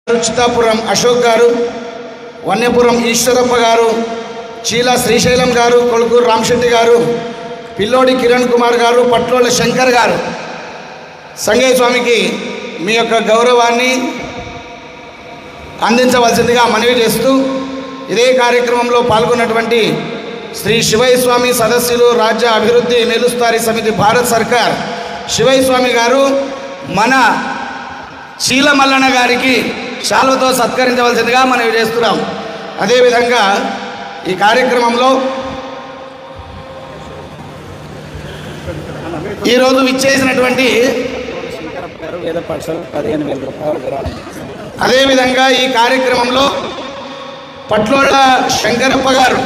చిత్తాపురం అశోక్ గారు, వన్యపురం ఈశ్వరప్ప గారు, చీల శ్రీశైలం గారు, కొలుకూరు రామశెట్టి గారు, పిల్లోడి కిరణ్ కుమార్ గారు, పట్లోళ్ళ శంకర్ గారు సంగయ్య స్వామికి మీ యొక్క గౌరవాన్ని అందించవలసిందిగా మనవి చేస్తూ, ఇదే కార్యక్రమంలో పాల్గొన్నటువంటి శ్రీ శివయ్య స్వామి సదస్సులు రాజ్య అభివృద్ధి మేలుస్తారి సమితి భారత్ సర్కార్ శివయ్య స్వామి గారు మన చీల మల్లన్న గారికి శాలువతో సత్కరించవలసిందిగా మనవి చేస్తున్నాం. అదేవిధంగా ఈ కార్యక్రమంలో ఈరోజు విచ్చేసినటువంటి అదేవిధంగా ఈ కార్యక్రమంలో పట్లోళ్ళ శంకరప్ప గారు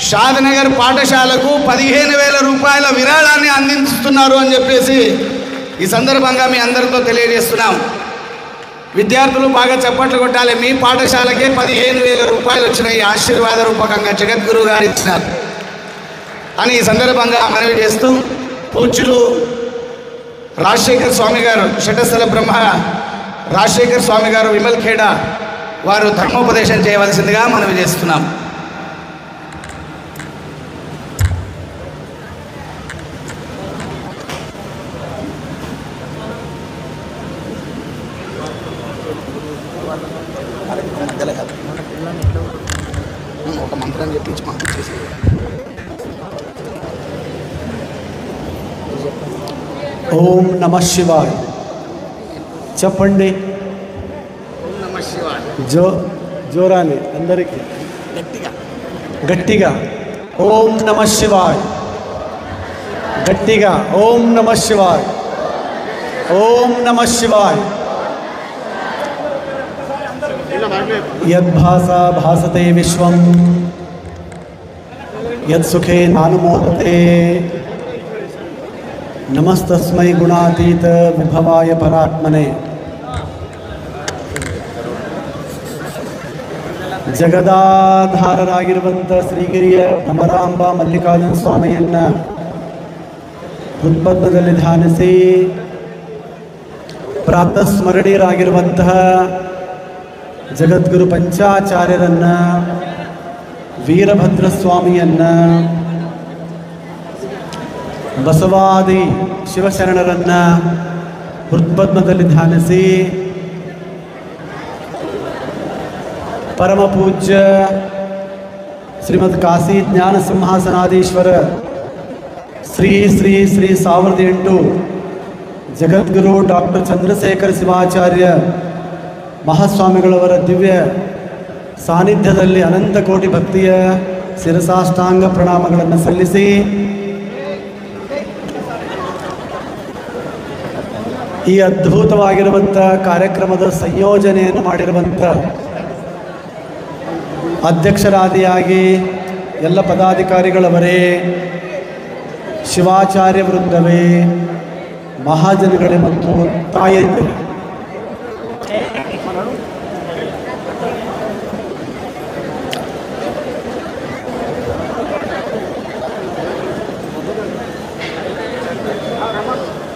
షాద్నగర్ పాఠశాలకు 15,000 రూపాయల విరాళాన్ని అందిస్తున్నారు అని చెప్పేసి ఈ సందర్భంగా మీ అందరితో తెలియజేస్తున్నాం. విద్యార్థులు బాగా చప్పట్లు కొట్టాలి. మీ పాఠశాలకే 15,000 రూపాయలు వచ్చినాయి, ఆశీర్వాద రూపకంగా జగద్గురు గారు ఇచ్చినారు అని ఈ సందర్భంగా మనవి చేస్తూ, పూజ్యులు రాజశేఖర్ స్వామి గారు, షటస్థల బ్రహ్మ రాజశేఖర్ స్వామి గారు విమల్ఖేడ వారు ధర్మోపదేశం చేయవలసిందిగా మనవి చేస్తున్నాం. ఒక మంత్రం చెప్పించి పంపించేసి ఓం నమః శివాయ చెప్పండి. ఓం నమః శివాయ. జోరాని అందరికీ గట్టిగా గట్టిగా ఓం నమః శివాయ. గట్టిగా ఓం నమః శివాయ. ఓం నమః శివాయ. యద్భాసా భాసతే విశ్వం యత్సుఖే నానుమోదతే నమస్తస్మై గుణాతీత విభవాయ పరాత్మనే. ಜಗದಾಧಾರರಾಗಿರುವಂಥ ಶ್ರೀಗಿರಿಯ ಭ್ರಮರಾಂಬ ಮಲ್ಲಿಕಾರ್ಜುನ ಸ್ವಾಮಿಯನ್ನು ಹೃತ್ಪದ್ಮದಲ್ಲಿ ಧ್ಯಾನಿಸಿ, ಪ್ರಾತಸ್ಮರಣೀಯರಾಗಿರುವಂತಹ ಜಗದ್ಗುರು ಪಂಚಾಚಾರ್ಯರನ್ನು, ವೀರಭದ್ರ ಸ್ವಾಮಿಯನ್ನು, ಬಸವಾದಿ ಶಿವಶರಣರನ್ನು ಹೃತ್ಪದ್ಮದಲ್ಲಿ ಧ್ಯಾನಿಸಿ, ಪರಮ ಪೂಜ್ಯ ಶ್ರೀಮದ್ ಕಾಶಿ ಜ್ಞಾನ ಸಿಂಹಾಸನಾಧೀಶ್ವರ ಶ್ರೀ ಶ್ರೀ ಶ್ರೀ 1008 ಜಗದ್ಗುರು ಡಾಕ್ಟರ್ ಚಂದ್ರಶೇಖರ ಶಿವಾಚಾರ್ಯ ಮಹಾಸ್ವಾಮಿಗಳವರ ದಿವ್ಯ ಸಾನ್ನಿಧ್ಯದಲ್ಲಿ ಅನಂತ ಕೋಟಿ ಭಕ್ತಿಯ ಶಿರಸಾಷ್ಟಾಂಗ ಪ್ರಣಾಮಗಳನ್ನು ಸಲ್ಲಿಸಿ, ಈ ಅದ್ಭುತವಾಗಿರುವಂಥ ಕಾರ್ಯಕ್ರಮದ ಸಂಯೋಜನೆಯನ್ನು ಮಾಡಿರುವಂಥ ಅಧ್ಯಕ್ಷರಾದಿಯಾಗಿ ಎಲ್ಲ ಪದಾಧಿಕಾರಿಗಳವರೇ, ಶಿವಾಚಾರ್ಯ ವೃಂದವೇ, ಮಹಾಜನಗಳೇ ಮತ್ತು ತಾಯಂದಿರೇ,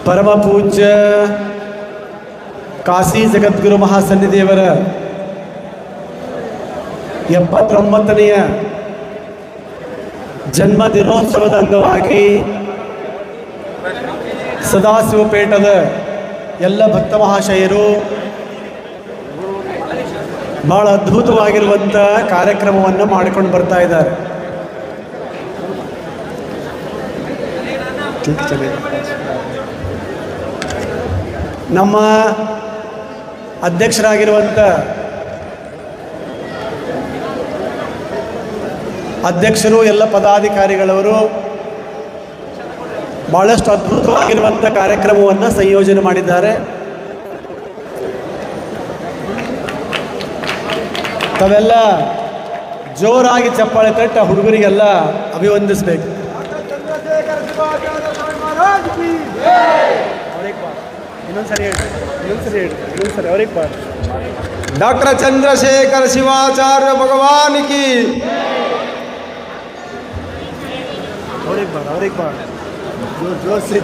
ಪರಮ ಪೂಜ್ಯ ಕಾಶಿ ಜಗದ್ಗುರು ಮಹಾಸನ್ನಿಧಿಯವರ 79ನೆಯ ಜನ್ಮ ದಿನೋತ್ಸವದ ಅಂಗವಾಗಿ ಸದಾಶಿವಪೇಟದ ಎಲ್ಲ ಭಕ್ತ ಮಹಾಶಯರು ಬಹಳ ಅದ್ಭುತವಾಗಿರುವಂಥ ಕಾರ್ಯಕ್ರಮವನ್ನು ಮಾಡಿಕೊಂಡು ಬರ್ತಾ ಇದ್ದಾರೆ. ನಮ್ಮ ಅಧ್ಯಕ್ಷರಾಗಿರುವಂಥ ಅಧ್ಯಕ್ಷರು, ಎಲ್ಲ ಪದಾಧಿಕಾರಿಗಳವರು ಭಾಳಷ್ಟು ಅದ್ಭುತವಾಗಿರುವಂಥ ಕಾರ್ಯಕ್ರಮವನ್ನು ಸಂಯೋಜನೆ ಮಾಡಿದ್ದಾರೆ. ತಾವೆಲ್ಲ ಜೋರಾಗಿ ಚಪ್ಪಾಳೆ ತಟ್ಟ ಹುಡುಗರಿಗೆಲ್ಲ ಅಭಿವಂದಿಸಬೇಕು. ಇನ್ನೊಂದ್ಸರಿ ಅವ್ರಿಗೆ ಪಾಡು. ಡಾಕ್ಟರ್ ಚಂದ್ರಶೇಖರ ಶಿವಾಚಾರ್ಯ ಭಗವಾನ್ ಕಿ ಅವ್ರಿಗೆ ಪಾಡು. जोर से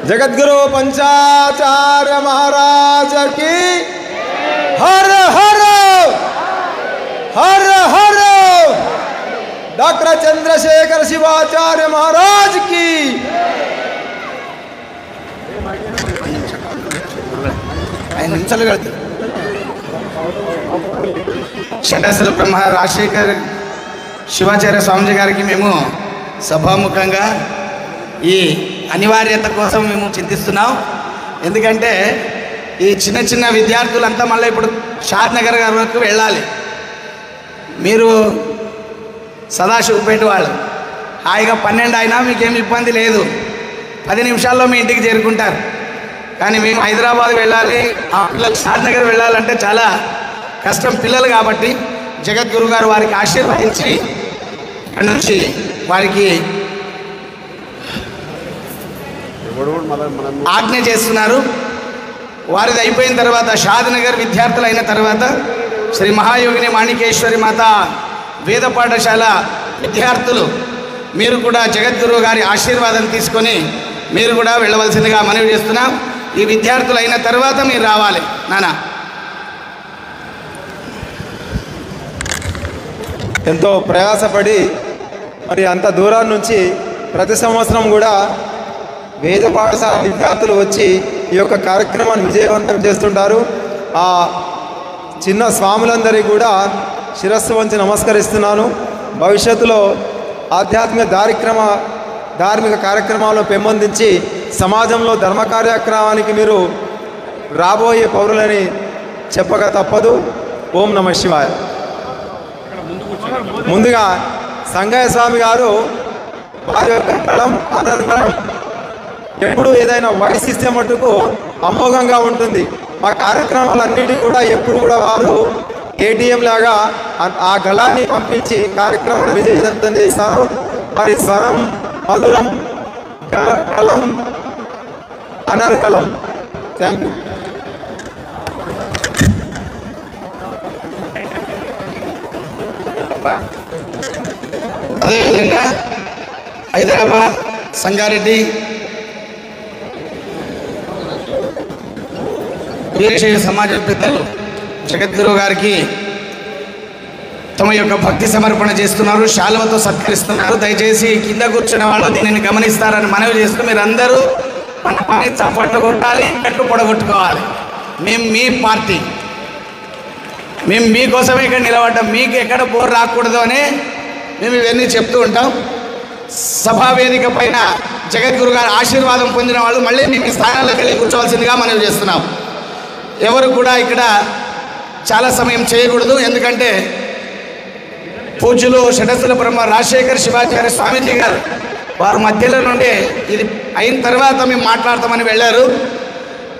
జగద్గురు పంచాచార్య మహారాజకి హర హర హర హర డాక్టర్ చంద్రశేఖర శివాచార్య మహారాజ్ కి షటస్థల బ్రహ్మ రాజశేఖర్ శివాచార్య స్వామిజీ గారికి మేము సభాముఖంగా ఈ అనివార్యత కోసం మేము చింతిస్తున్నాం. ఎందుకంటే ఈ చిన్న చిన్న విద్యార్థులంతా మళ్ళీ ఇప్పుడు షాద్నగర్ గారి వరకు వెళ్ళాలి. మీరు సదాశివపేట వాళ్ళు హాయిగా 12 అయినా మీకేం ఇబ్బంది లేదు, 10 నిమిషాల్లో మీ ఇంటికి చేరుకుంటారు. కానీ మేము హైదరాబాద్ వెళ్ళాలి, ఆ పిల్లలు షాద్నగర్ వెళ్ళాలంటే చాలా కష్టం పిల్లలు. కాబట్టి జగద్గురు గారు వారికి ఆశీర్వదించి అక్కడి నుంచి వారికి ఆజ్ఞ చేస్తున్నారు. వారిది అయిపోయిన తర్వాత షాద్నగర్ విద్యార్థులు అయిన తర్వాత శ్రీ మహాయోగిని మాణికేశ్వరి మాత వేద పాఠశాల విద్యార్థులు మీరు కూడా జగద్గురు గారి ఆశీర్వాదం తీసుకొని మీరు కూడా వెళ్ళవలసిందిగా మనవి చేస్తున్నాం. ఈ విద్యార్థులు అయిన తర్వాత మీరు రావాలి నానా. ఎంతో ప్రయాసపడి మరి అంత దూరం నుంచి ప్రతి సంవత్సరం కూడా వేద పాఠశాల విద్యార్థులు వచ్చి ఈ యొక్క కార్యక్రమాన్ని విజయవంతం చేస్తుంటారు. ఆ చిన్న స్వాములందరికీ కూడా శిరస్సు వంచి నమస్కరిస్తున్నాను. భవిష్యత్తులో ఆధ్యాత్మిక ధార్మిక కార్యక్రమాలను పెంపొందించి సమాజంలో ధర్మ కార్యక్రమానికి మీరు రాబోయే పౌరులని చెప్పక తప్పదు. ఓం నమ శివాయ. ముందుగా సంగయ్య స్వామి గారు వారి యొక్క బలం అనంతరం ఎప్పుడు ఏదైనా వాయిస్ ఇస్తే మటుకు అమోఘంగా ఉంటుంది. మా కార్యక్రమాలన్నిటి కూడా ఎప్పుడు కూడా వారు ఏటీఎం లాగా ఆ గళాన్ని పంపించి కార్యక్రమాలు విజయవంతం చేస్తారు. వారి స్వరం మధురం, గలం అనర్గళం. Thank you. అదేవిధంగా హైదరాబాద్ సంగారెడ్డి వీరశైవ సమాజం పెద్దలు జగద్గురు గారికి తమ యొక్క భక్తి సమర్పణ చేస్తున్నారు, శాలువతో సత్కరిస్తున్నారు. దయచేసి కింద కూర్చున్న వాళ్ళు దీనిని గమనిస్తారని మనవి చేస్తూ మీరందరూ మన పని చప్పట్లు కొట్టాలి, కట్టు పొడగొట్టుకోవాలి. మేము మీ పార్టీ, మేము మీకోసమే ఇక్కడ నిలబడ్డాం. మీకు ఎక్కడ బోర్ రాకూడదు అని మేము ఇవన్నీ చెప్తూ ఉంటాం. సభా వేదిక పైన జగద్గురు గారి ఆశీర్వాదం పొందిన వాళ్ళు మళ్ళీ మీ స్థానాలకు వెళ్ళి కూర్చోవలసిందిగా మనం చేస్తున్నాం. ఎవరు కూడా ఇక్కడ చాలా సమయం చేయకూడదు. ఎందుకంటే పూజ్యులు షటస్థల బ్రహ్మ రాజశేఖర్ శివాచార్య స్వామీజీ గారు వారు మధ్యలో నుండి ఇది అయిన తర్వాత మేము మాట్లాడతామని వెళ్ళారు.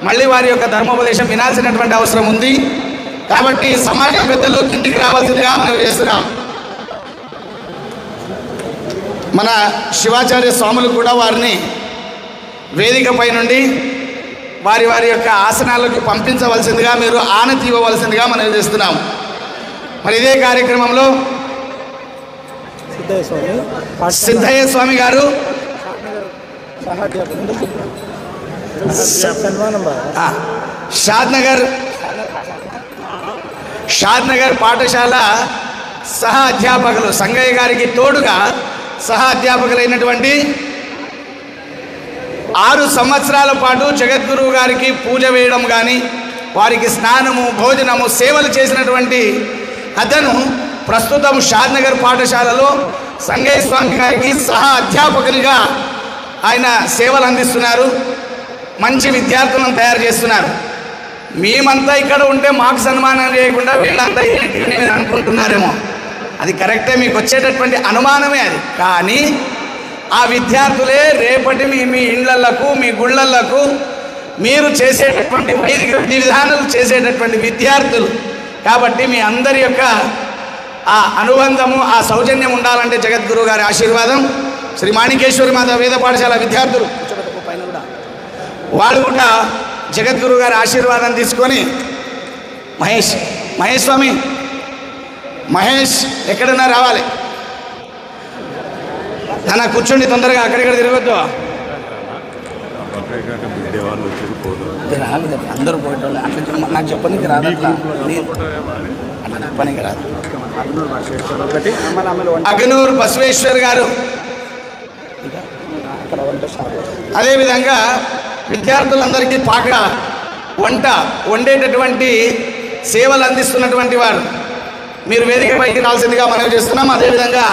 మళ్ళీ వారి యొక్క ధర్మోపదేశం వినాల్సినటువంటి అవసరం ఉంది. కాబట్టి సమాజ పెద్దలు ఇంటికి రావాల్సిందిగా మనం చేస్తున్నాం. మన శివాచార్య స్వాములు కూడా వారిని వేదికపై నుండి వారి వారి యొక్క ఆసనాలకు పంపించవలసిందిగా, మీరు ఆనతి ఇవ్వవలసిందిగా మనం చేస్తున్నాం. మరి ఇదే కార్యక్రమంలో సిద్ధయ్య స్వామి గారు షాద్నగర్ పాఠశాల సహా అధ్యాపకులు, సంగయ్య గారికి తోడుగా సహా అధ్యాపకులైనటువంటి 6 సంవత్సరాల పాటు జగద్గురువు గారికి పూజ వేయడం కానీ, వారికి స్నానము, భోజనము, సేవలు చేసినటువంటి అతను ప్రస్తుతం షాద్నగర్ పాఠశాలలో సంగయ్య స్వామి గారికి సహా అధ్యాపకునిగా ఆయన సేవలు అందిస్తున్నారు. మంచి విద్యార్థులను తయారు చేస్తున్నారు. మేమంతా ఇక్కడ ఉంటే మాకు సన్మానం చేయకుండా వీళ్ళంతా నేను అనుకుంటున్నారేమో. అది కరెక్టే, మీకు వచ్చేటటువంటి అనుమానమే అది. కానీ ఆ విద్యార్థులే రేపటి మీ ఇండ్లకు, మీ గుళ్ళకు మీరు చేసేటటువంటి వైదిక విధి విధానాలు చేసేటటువంటి విద్యార్థులు. కాబట్టి మీ అందరి యొక్క ఆ అనుబంధము, ఆ సౌజన్యం ఉండాలంటే జగద్గురు గారి ఆశీర్వాదం. శ్రీ మాణికేశ్వరి మాత వేద పాఠశాల విద్యార్థులు వాళ్ళు కూడా జగద్గురు గారి ఆశీర్వాదం తీసుకొని మహేష్ స్వామి, మహేష్ ఎక్కడన్నా రావాలి. నాన్న కూర్చోండి, తొందరగా అక్కడిక్కడ తిరగొద్దు. రాలేదు అందరూ పోయేటోళ్ళు అట్లా నాకు చెప్పనీకి రాదు అట్లా అట్లా చెప్పనీకి రాదు. అగనూరు బసవేశ్వర్ గారు, అదేవిధంగా విద్యార్థులందరికీ వంట వండేటటువంటి సేవలు అందిస్తున్నటువంటి వారు మీరు వేదిక పైకి రావాల్సిందిగా మనవి చేస్తున్నాం. అదేవిధంగా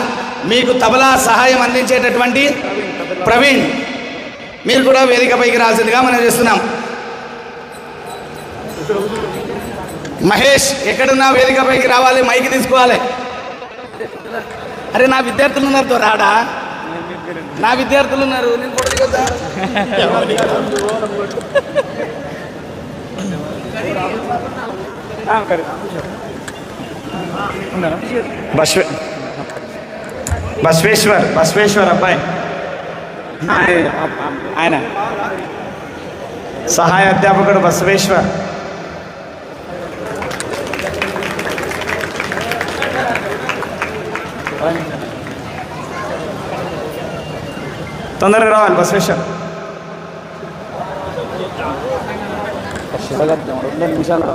మీకు తబలా సహాయం అందించేటటువంటి ప్రవీణ్ మీరు కూడా వేదిక పైకి రావాల్సిందిగా మనం చేస్తున్నాం. మహేష్ ఎక్కడున్నా వేదిక పైకి రావాలి, మైకి తీసుకోవాలి. అరే నా విద్యార్థులు ఉన్నారు, రాడా? నా విద్యార్థులు ఉన్నారు, నేను కొడుకు బసవేశ్వర్ అబ్బాయి ఆయన సహాయ అధ్యాపకుడు బసవేశ్వర్. తొందరగా రావాలి బసవేశ్వర్. 2 నిమిషాలు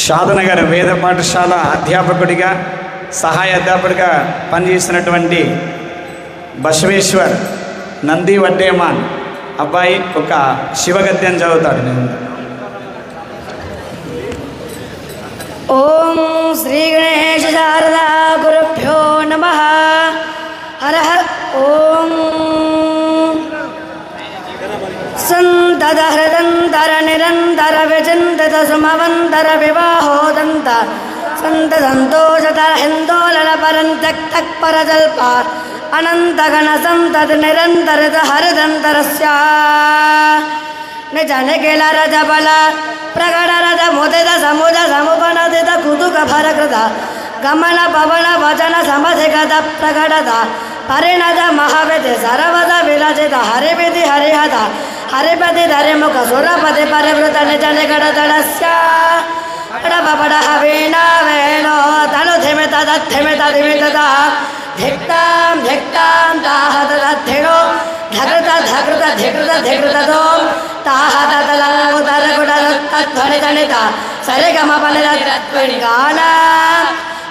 షాదనగర్ వేద పాఠశాల అధ్యాపకుడిగా సహాయ అధ్యాపకుడిగా పనిచేస్తున్నటువంటి బసవేశ్వర్ నంది వడ్డేమాన్ అబ్బాయి ఒక శివగద్యం చదువుతాడు. ఓం శ్రీ గణేశ శారదా గురుభ్యో నమః. హర ఓం సంతత హృదంతర నిరంతర విచింతిత సుమవంతర వివాహోదంత సంత సంతోషతర హిందోళన పరంతక్ పరజల్ప అనంతగణ సంతత నిరంతరిత హరిదంతరస్య నిజ నిఖిల రజ బల ప్రగడ రజ ముదిత సముద సముపనదిత కుతుక భరకృత గమన పవన వచన సమధిగత ప్రగడత పరిణత మహావిధి సరవద విరచిత హరివిధి హరిహత హరిపతి ధరిముఖ సురపతి పరివృత నిజ నిగడ దళస్య పడ వీణా వేణో తను ధిమిత ధిమిత ధిమిత ధిక్తాం ధిక్తాం తాహత ధిణో ధకృత ధకృత ధికృత ధికృతతో తాహత తలంగుతర గుడ తధ్వని తణిత సరిగమ పని గాన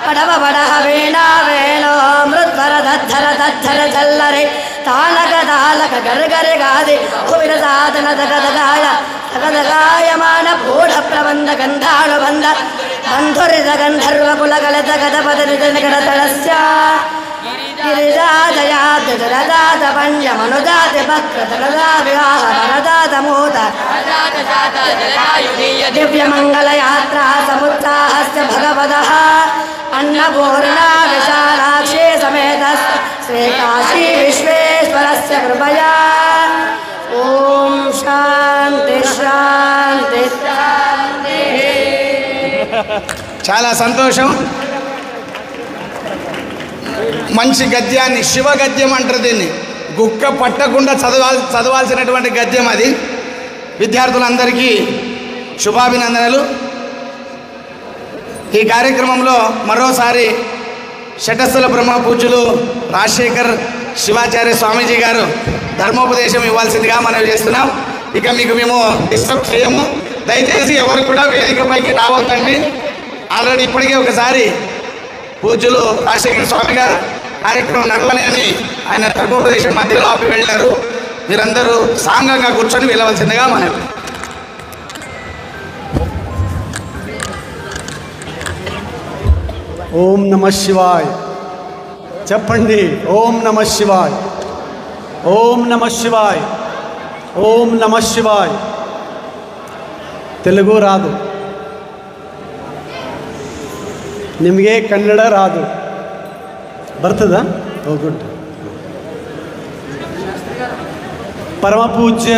పడవ పడహ వీణా వేణో మృద్వర దద్ధర దద్ధర చల్లరి తాళక తాళక గర్గరి గాది భువిన సాధన దగదగాయ దగదగాయమాన పూఢ ప్రబంధ గంధాళు బంధ బంధురిత గంధర్వ కులగలత గదపద నిజనగడ తళస్య గిరిజాదయాదజరదాత పంచమనుదాతి భక్తరదా వివాహ వరదాత మూత దివ్యమంగళయాత్రా సముత్సాహస్య భగవదః అన్నపూర్ణా విశాలాక్షి సమేత శ్రీకాశీ విశ్వేశ్వరస్య కృపయా. ఓం శాంతి శాంతి శాంతి. చాలా సంతోషం. మంచి గద్యాన్ని, శివ గద్యం అంటారు దీన్ని, గుక్క పట్టకుండా చదవాల్సినటువంటి గద్యం అది. విద్యార్థులందరికీ శుభాభినందనలు. ఈ కార్యక్రమంలో మరోసారి శటస్థల బ్రహ్మ పూజ్యులు రాజశేఖర్ శివాచార్య స్వామీజీ గారు ధర్మోపదేశం ఇవ్వాల్సిందిగా మనం చేస్తున్నాం. ఇక మీకు మేము డిస్టర్బ్ చేయము, దయచేసి ఎవరు కూడా వేదికపైకి రావద్దండి. ఆల్రెడీ ఇప్పటికే ఒకసారి పూజ్యులు రాజశేఖర స్వామి గారు కార్యక్రమం నడవలేని ఆయన ధర్మోపదేశం మధ్యలో ఆపి వెళ్ళారు. మీరందరూ సాంగంగా కూర్చొని వెళ్ళవలసిందిగా మనం. ఓం నమ శివాయ్ చెప్పండి. ఓం నమ శివాయ్, ఓం నమ శివాయ్, ఓం నమ శివాయ్. తెలుగు రాదు, ನಿಮಗೆ ಕನ್ನಡ ರಾದು ಬರ್ತದ? ಓ ಗುಡ್. ಪರಮ ಪೂಜ್ಯ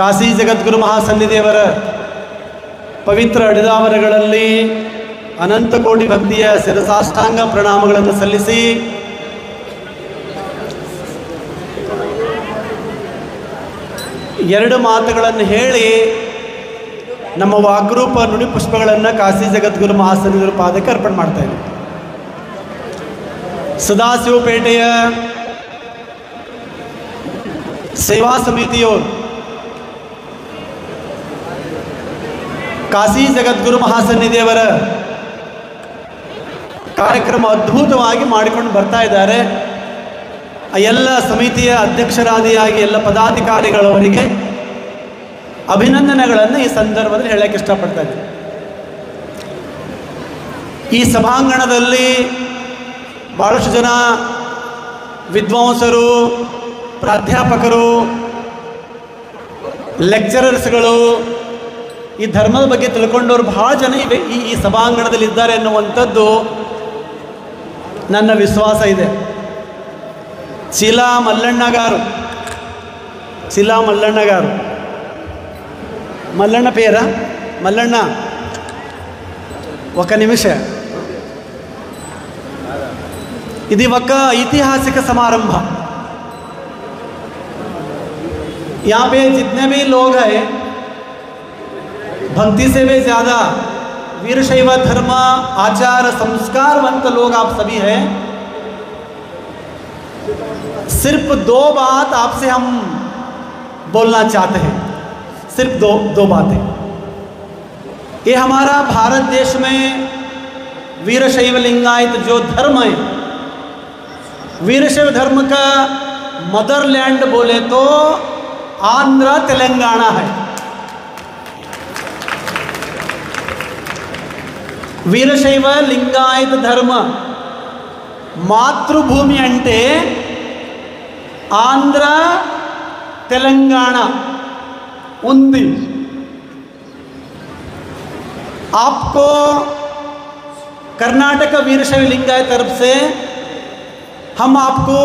ಕಾಶಿ ಜಗದ್ಗುರು ಮಹಾಸನ್ನಿದೇವರ ಪವಿತ್ರ ಅಡಿದಾವರಗಳಲ್ಲಿ ಅನಂತ ಕೋಟಿ ಭಕ್ತಿಯ ಶಿರಸಾಷ್ಟಾಂಗ ಪ್ರಣಾಮಗಳನ್ನು ಸಲ್ಲಿಸಿ ಎರಡು ಮಾತುಗಳನ್ನು ಹೇಳಿ ನಮ್ಮ ವಾಗ್ರೂಪ ನುಡಿ ಪುಷ್ಪಗಳನ್ನು ಕಾಶಿ ಜಗದ್ಗುರು ಮಹಾಸನ್ನಿಧಿಗಳ ಪಾದಕ್ಕೆ ಅರ್ಪಣೆ ಮಾಡ್ತಾ ಇದ್ದೀವಿ. ಸದಾಶಿವಪೇಟೆಯ ಸೇವಾ ಸಮಿತಿಯವರು ಕಾಶಿ ಜಗದ್ಗುರು ಮಹಾಸನ್ನಿಧಿಯವರ ಕಾರ್ಯಕ್ರಮ ಅದ್ಭುತವಾಗಿ ಮಾಡಿಕೊಂಡು ಬರ್ತಾ ಇದ್ದಾರೆ. ಎಲ್ಲ ಸಮಿತಿಯ ಅಧ್ಯಕ್ಷರಾದಿಯಾಗಿ ಎಲ್ಲ ಪದಾಧಿಕಾರಿಗಳವರಿಗೆ ಅಭಿನಂದನೆಗಳನ್ನು ಈ ಸಂದರ್ಭದಲ್ಲಿ ಹೇಳಕ್ಕೆ ಇಷ್ಟಪಡ್ತಾ ಇದ್ದೀನಿ. ಈ ಸಭಾಂಗಣದಲ್ಲಿ ಭಾಳಷ್ಟು ಜನ ವಿದ್ವಾಂಸರು, ಪ್ರಾಧ್ಯಾಪಕರು, ಲೆಕ್ಚರರ್ಸ್ಗಳು, ಈ ಧರ್ಮದ ಬಗ್ಗೆ ತಿಳ್ಕೊಂಡವರು ಭಾಳ ಜನ ಈ ಸಭಾಂಗಣದಲ್ಲಿ ಇದ್ದಾರೆ ಎನ್ನುವಂಥದ್ದು ನನ್ನ ವಿಶ್ವಾಸ ಇದೆ. చీలా మల్లన్న గారు మల్లన్న పేరా మల్లన్న ఒక నిమిష ఇది ఒక ऐतिहासिक समारंभ. यहाँ पे जितने भी लोग हैं भक्ति से भी ज़्यादा वीरशैव धर्म आचार संस्कारवंत लोग आप सभी हैं. सिर्फ दो बात आपसे हम बोलना चाहते हैं, सिर्फ दो बातें. ये हमारा भारत देश में वीरशैव लिंगायत जो धर्म है, वीरशैव धर्म का मदरलैंड बोले तो आंध्र तेलंगाना है. वीरशैव लिंगायत धर्म मातृभूमि अंटे आंध्र तेलंगाना उन्दी. आपको कर्नाटक वीरशैव लिंगायत तरफ से हम आपको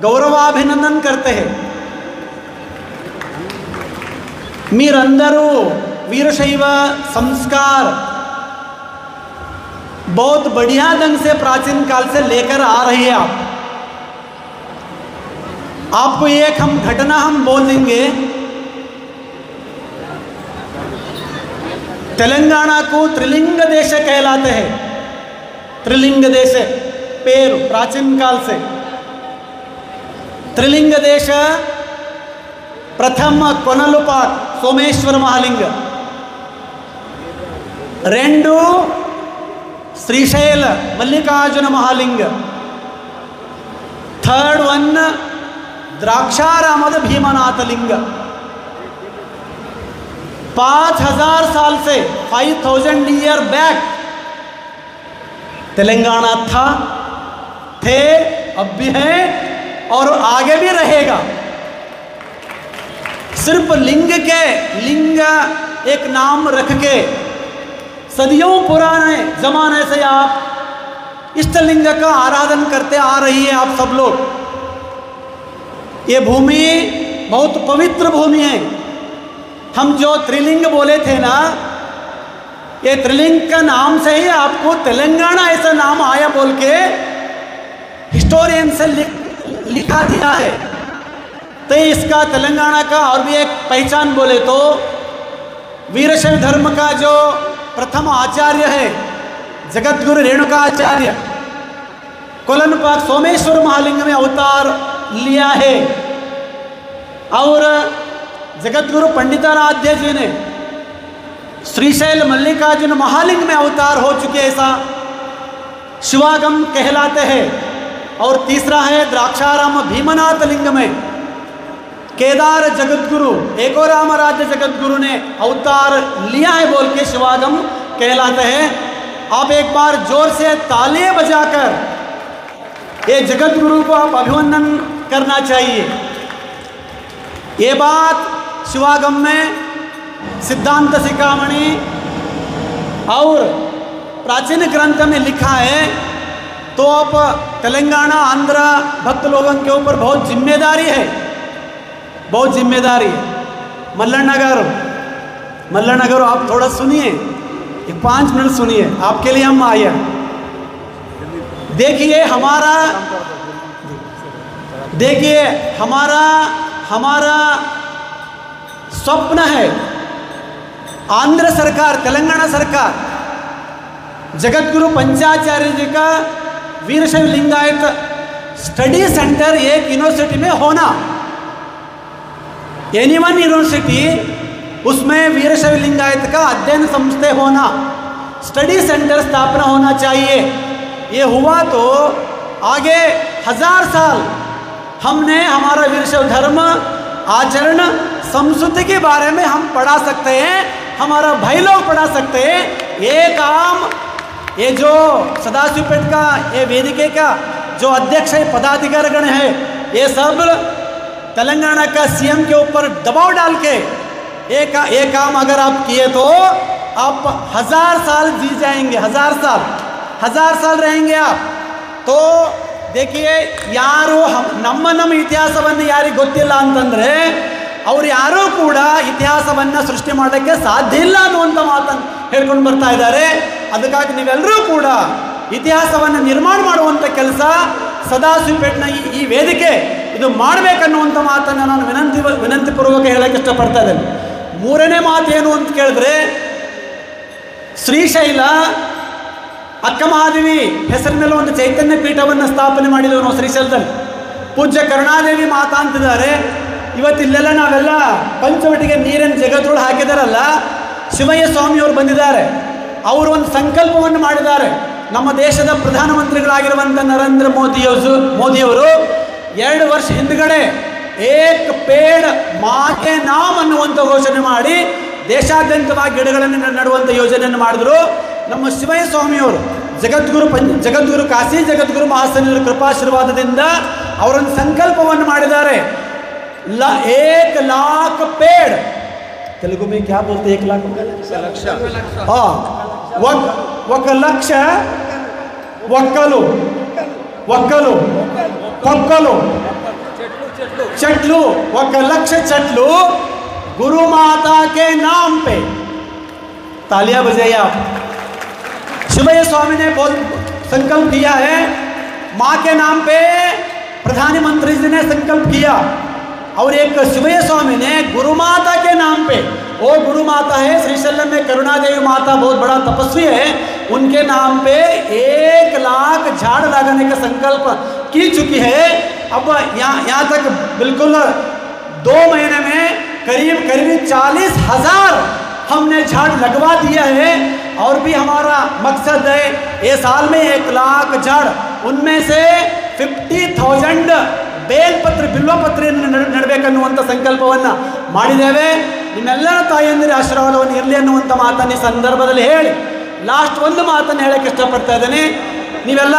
गौरवाभिनंदन करते हैं. मीरंदरू वीरशैव संस्कार बहुत बढ़िया ढंग से प्राचीन काल से लेकर आ रही है. आपको एक हम घटना हम बोल देंगे. तेलंगाना को त्रिलिंग देश कहलाते हैं. त्रिलिंग देश पेरू प्राचीन काल से त्रिलिंग देश. प्रथम कोनलुपाक सोमेश्वर महालिंग, रेंडू श्रीशैल मल्लिकार्जुन महालिंग, थर्ड वन द्राक्षारामद भीमनाथ लिंग. 5000 साल से 5000 ईयर बैक तेलंगाना था, थे, अब भी है और आगे भी रहेगा. सिर्फ लिंग एक नाम रख के सदियों पुराने जमाने से आप इष्टलिंग का आराधन करते आ रही है आप सब लोग. ये भूमि बहुत पवित्र भूमि है. हम जो त्रिलिंग बोले थे ना, ये त्रिलिंग का नाम से ही आपको तेलंगाना ऐसा नाम आया बोल के हिस्टोरियन से लिखा दिया है. तो इसका तेलंगाना का और भी एक पहचान बोले तो वीरशैव धर्म का जो प्रथम आचार्य है जगद्गुरु रेणुकाचार्य कोलनपाक सोमेश्वर महालिंग में अवतार लिया है. और जगद्गुरु पंडिताराध्य जी ने श्रीशैल मल्लिकार्जुन महालिंग में अवतार हो चुके ऐसा शिवागम कहलाते हैं. और तीसरा है द्राक्षाराम भीमनाथ लिंग में केदार जगद्गुरु एकोरामराज्य जगद्गुरु ने अवतार लिया है बोल के शिवागम कहलाते हैं. आप एक बार जोर से तालियां बजाकर ये जगद्गुरु को आप अभिवंदन करना चाहिए. ये बात शिवागम में सिद्धांत शिखामणि और प्राचीन ग्रंथ में लिखा है. तो आप तेलंगाना आंध्र भक्त लोगों के ऊपर बहुत जिम्मेदारी है, बहुत जिम्मेदारी है. मल्लण्ण गारू आप थोड़ा सुनिए, 5 मिनट सुनिए, आपके लिए हम आए. देखिए हमारा स्वप्न है आंध्र सरकार, तेलंगाना सरकार, जगतगुरु पंचाचार्य जी का वीरशैव लिंगायत स्टडी सेंटर एक यूनिवर्सिटी में होना, एनी वन यूनिवर्सिटी उसमें वीरशैव लिंगायत का अध्ययन संस्था होना, स्टडी सेंटर स्थापना होना चाहिए। ये हुआ तो आगे 1000 साल हमने हमारा वीरशैव धर्म, आचरण, संस्कृति के बारे में हम पढ़ा सकते हैं, हमारा भाई लोग पढ़ा सकते हैं। ये काम ये जो सदाशिवपेट का ये वेदिके का जो अध्यक्ष है, पदाधिकारीगण है, ये सब तेलंगाना का सीएम के ऊपर दबाव डाल के ये काम अगर आप किए तो आप 1000 साल जी जाएंगे, 1000 साल रहेंगे आप। तो देखिए ಯಾರು ನಮ್ಮ ಇತಿಹಾಸವನ್ನು ಯಾರಿಗೆ ಗೊತ್ತಿಲ್ಲ ಅಂತಂದರೆ ಅವರು ಯಾರೂ ಕೂಡ ಇತಿಹಾಸವನ್ನು ಸೃಷ್ಟಿ ಮಾಡೋಕ್ಕೆ ಸಾಧ್ಯ ಇಲ್ಲ ಅನ್ನುವಂಥ ಮಾತನ್ನು ಹೇಳ್ಕೊಂಡು ಬರ್ತಾ ಇದ್ದಾರೆ. ಅದಕ್ಕಾಗಿ ನೀವೆಲ್ಲರೂ ಕೂಡ ಇತಿಹಾಸವನ್ನು ನಿರ್ಮಾಣ ಮಾಡುವಂಥ ಕೆಲಸ ಸದಾಶಿವಪೇಟ್ನ ಈ ವೇದಿಕೆ ಇದು ಮಾಡಬೇಕನ್ನುವಂಥ ಮಾತನ್ನು ನಾನು ವಿನಂತಿಪೂರ್ವಕ ಹೇಳೋಕ್ಕೆ ಇಷ್ಟಪಡ್ತಾ ಇದ್ದೇನೆ. ಮೂರನೇ ಮಾತು ಏನು ಅಂತ ಕೇಳಿದ್ರೆ, ಶ್ರೀಶೈಲ ಅಕ್ಕ ಮಹಾದೇವಿ ಹೆಸರಿನಲ್ಲಿ ಒಂದು ಚೈತನ್ಯ ಪೀಠವನ್ನು ಸ್ಥಾಪನೆ ಮಾಡಿದೆವು ನಾವು ಶ್ರೀಶೈಲದಲ್ಲಿ. ಪೂಜ್ಯ ಕರುಣಾದೇವಿ ಮಾತಾ ಅಂತಿದ್ದಾರೆ. ಇವತ್ತಿಲ್ಲೆಲ್ಲ ನಾವೆಲ್ಲ ಪಂಚವಟಿಗೆ ನೀರಿನ ಜಗತ್ತೊಳಗೆ ಹಾಕಿದಾರಲ್ಲ, ಶಿವಯ್ಯ ಸ್ವಾಮಿಯವರು ಬಂದಿದ್ದಾರೆ. ಅವರು ಒಂದು ಸಂಕಲ್ಪವನ್ನು ಮಾಡಿದ್ದಾರೆ. ನಮ್ಮ ದೇಶದ ಪ್ರಧಾನಮಂತ್ರಿಗಳಾಗಿರುವಂಥ ನರೇಂದ್ರ ಮೋದಿಯವರು 2 ವರ್ಷ ಹಿಂದುಗಡೆ ಏಕ್ ಪೇಡ್ ಮಾಕೆ ನಾಮ್ ಅನ್ನುವಂಥ ಘೋಷಣೆ ಮಾಡಿ ದೇಶಾದ್ಯಂತವಾಗಿ ಗಿಡಗಳನ್ನು ನೆಡುವಂಥ ಯೋಜನೆಯನ್ನು ಮಾಡಿದ್ರು. ನಮ್ಮ ಶಿವಯ್ಯ ಸ್ವಾಮಿಯವರು ಜಗದ್ಗುರು ಕಾಶಿ ಜಗದ್ಗುರು ಮಹಾಸನಿಯವರ ಕೃಪಾಶೀರ್ವಾದದಿಂದ ಅವರೊಂದು ಸಂಕಲ್ಪವನ್ನು ಮಾಡಿದ್ದಾರೆ. 1 लाख पेड़, तेलुगु में क्या बोलते हैं 1 लाख? हाँ, 1 लक्ष ಒಕ್ಕಲು चटलू 1 लक्ष चटलू गुरु माता के नाम पे। तालियां बजाइए आप। शिवಯ್ಯ स्वामी ने संकल्प किया है, माँ के नाम पे प्रधानमंत्री जी ने संकल्प किया, और एक शिवಯ್ಯ स्वामी ने गुरु माता के नाम पे, वो गुरु माता है श्रीशैलम में करुणादेवी माता, बहुत बड़ा तपस्वी है, उनके नाम पे 1 लाख झाड़ लगाने का संकल्प की चुकी है। अब यहाँ तक बिल्कुल 2 महीने में करीब 40,000 हमने झाड़ लगवा दिया है। और भी हमारा मकसद है ये साल में 1 लाख झाड़, उनमें से 50,000 ಬೇಲ್ಪತ್ರ ಬಿಲ್ವಪತ್ರೆಯನ್ನು ನೆಡಬೇಕನ್ನುವಂಥ ಸಂಕಲ್ಪವನ್ನು ಮಾಡಿದ್ದೇವೆ. ನಿಮ್ಮೆಲ್ಲರ ತಾಯಿಯಂದಿರ ಆಶೀರ್ವಾದವನ್ನು ಇರಲಿ ಅನ್ನುವಂಥ ಮಾತನ್ನು ಈ ಸಂದರ್ಭದಲ್ಲಿ ಹೇಳಿ ಲಾಸ್ಟ್ ಒಂದು ಮಾತನ್ನು ಹೇಳಕ್ಕೆ ಇಷ್ಟಪಡ್ತಾ ಇದ್ದೇನೆ. ನೀವೆಲ್ಲ